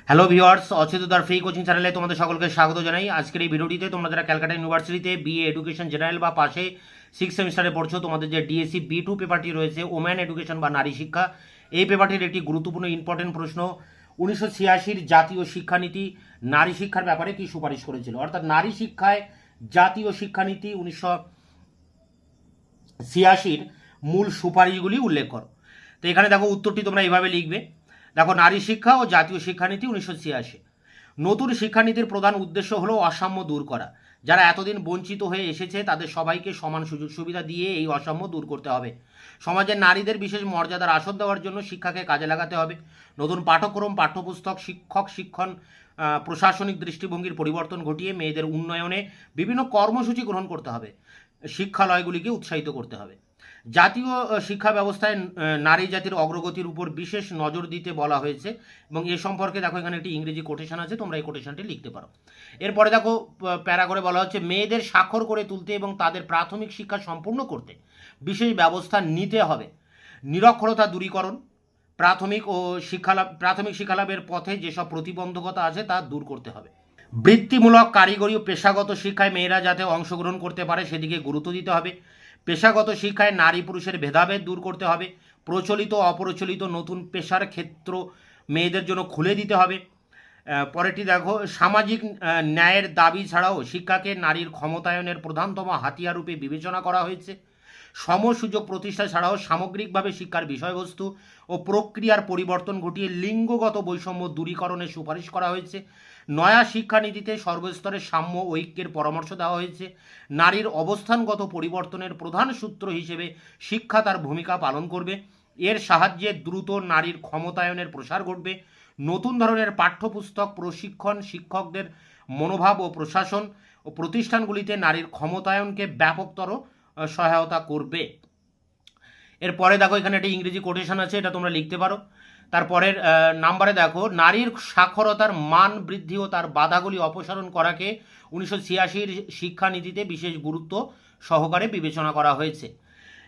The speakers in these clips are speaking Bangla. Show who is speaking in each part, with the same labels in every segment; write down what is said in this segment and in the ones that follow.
Speaker 1: হ্যালো ভিউয়ার্স, অচ্যুতার ফ্রি কোচিং চ্যানেলে তোমাদের সকলকে স্বাগত জানাই। আজকের এই ভিডিওটিতে তোমরা যারা ক্যালকাটা ইউনিভার্সিটিতে বিএ এডুকেশন জেনারেল বা পাশে 6 সেমিস্টারে পড়ছো, তোমাদের যে ডিএসসি B2 পেপারটি রয়েছে ওম্যান এডুকেশন বা নারী শিক্ষা, এই পেপারটির একটি গুরুত্বপূর্ণ ইম্পর্টেন্ট প্রশ্ন 1986 জাতীয় শিক্ষানীতি নারী শিক্ষার ব্যাপারে কি সুপারিশ করেছিল। অর্থাৎ নারী শিক্ষায় জাতীয় শিক্ষানীতি 1986 মূল সুপারিশগুলি উল্লেখ করো। তো এখানে দেখো উত্তরটি তোমরা এইভাবে লিখবে। দেখো, নারী শিক্ষা ও জাতীয় শিক্ষানীতি 1986। নতুন শিক্ষানীতির প্রধান উদ্দেশ্য হলো অসাম্য দূর করা। যারা এতদিন বঞ্চিত হয়ে এসেছে তাদের সবাইকে সমান সুযোগ সুবিধা দিয়ে এই অসাম্য দূর করতে হবে। সমাজের নারীদের বিশেষ মর্যাদার আসন দেওয়ার জন্য শিক্ষাকে কাজে লাগাতে হবে। নতুন পাঠ্যক্রম, পাঠ্যপুস্তক, শিক্ষণ, প্রশাসনিক দৃষ্টিভঙ্গির পরিবর্তন ঘটিয়ে মেয়েদের উন্নয়নে বিভিন্ন কর্মসূচি গ্রহণ করতে হবে। শিক্ষালয়গুলিকে উৎসাহিত করতে হবে। জাতীয় শিক্ষা ব্যবস্থায় নারী জাতির অগ্রগতির উপর বিশেষ নজর দিতে বলা হয়েছে এবং এ সম্পর্কে দেখো এখানে একটি ইংরেজি কোটেশন আছে, তোমরা এই কোটেশনটি লিখতে পারো। এরপরে দেখো প্যারা করে বলা হচ্ছে মেয়েদের স্বাক্ষর করে তুলতে এবং তাদের প্রাথমিক শিক্ষা সম্পূর্ণ করতে বিশেষ ব্যবস্থা নিতে হবে। নিরক্ষরতা দূরীকরণ, প্রাথমিক শিক্ষালাভের পথে যেসব প্রতিবন্ধকতা আছে তা দূর করতে হবে। বৃত্তিমূলক, কারিগরি ও পেশাগত শিক্ষায় মেয়েরা যাতে অংশগ্রহণ করতে পারে সেদিকে গুরুত্ব দিতে হবে। পেশাগত শিক্ষায় নারী পুরুষের ভেদাভেদ দূর করতে হবে। প্রচলিত অপ্রচলিত নতুন পেশার ক্ষেত্র মেয়েদের জন্য খুলে দিতে হবে। পরেরটি দেখো, সামাজিক ন্যায়ের দাবি ছাড়াও শিক্ষাকে নারীর ক্ষমতায়নের প্রধানতম হাতিয়ার রূপে বিবেচনা করা হয়েছে। সমসুযোগ প্রতিষ্ঠা ছাড়াও সামগ্রিকভাবে শিক্ষার বিষয়বস্তু ও প্রক্রিয়ার পরিবর্তন ঘটিয়ে লিঙ্গগত বৈষম্য দূরীকরণের সুপারিশ করা হয়েছে। নয়া শিক্ষানীতিতে সর্বস্তরের সাম্য ঐক্যের পরামর্শ দেওয়া হয়েছে। নারীর অবস্থানগত পরিবর্তনের প্রধান সূত্র হিসেবে শিক্ষা তার ভূমিকা পালন করবে। এর সাহায্যে দ্রুত নারীর ক্ষমতায়নের প্রসার ঘটবে। নতুন ধরনের পাঠ্যপুস্তক, প্রশিক্ষণ, শিক্ষকদের মনোভাব ও প্রশাসন ও প্রতিষ্ঠানগুলিতে নারীর ক্ষমতায়নকে ব্যাপকতর সহায়তা করবে। এরপরে দেখো এখানে একটা ইংরেজি কোটেশন আছে, এটা তোমরা লিখতে পারো। তারপরের নাম্বারে দেখো, নারীর সাক্ষরতার মান বৃদ্ধি ও তার বাধাগুলি অপসারণ করাকে 1986 শিক্ষানীতিতে বিশেষ গুরুত্ব সহকারে বিবেচনা করা হয়েছে।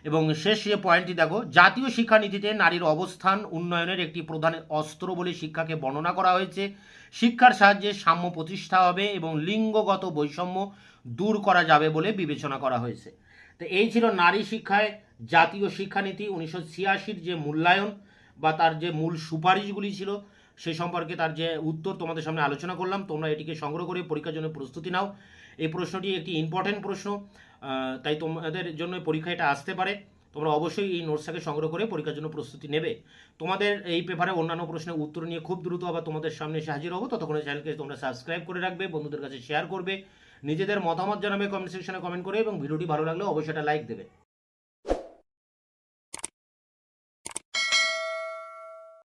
Speaker 1: এবং শেষ যে পয়েন্টটি দেখো, জাতীয় শিক্ষানীতিতে নারীর অবস্থান উন্নয়নের একটি প্রধান অস্ত্র বলে শিক্ষাকে বর্ণনা করা হয়েছে। শিক্ষার সাহায্যে সাম্য প্রতিষ্ঠা হবে এবং লিঙ্গগত বৈষম্য দূর করা যাবে বলে বিবেচনা করা হয়েছে। তো এই ছিল নারী শিক্ষায় জাতীয় শিক্ষানীতি 1986 যে মূল্যায়ন বা তার যে মূল সুপারিশগুলি ছিল সে সম্পর্কে তার যে উত্তর তোমাদের সামনে আলোচনা করলাম। তোমরা এটিকে সংগ্রহ করে পরীক্ষার জন্য প্রস্তুতি নাও। এই প্রশ্নটি একটি ইম্পর্টেন্ট প্রশ্ন, তাই তোমাদের জন্য পরীক্ষা এটা আসতে পারে। তোমরা অবশ্যই এই নোটসটাকে সংগ্রহ করে পরীক্ষার জন্য প্রস্তুতি নেবে। তোমাদের এই পেপারে অন্যান্য প্রশ্নের উত্তর নিয়ে খুব দ্রুত আবার তোমাদের সামনে এসে হাজির হবো। ততক্ষণে চ্যানেলকে তোমরা সাবস্ক্রাইব করে রাখবে, বন্ধুদের কাছে শেয়ার করবে, নিজেদের মতামত জানাবে কমেন্ট সেকশনে কমেন্ট করে, এবং ভিডিওটি ভালো লাগলে অবশ্যই একটা লাইক দেবে।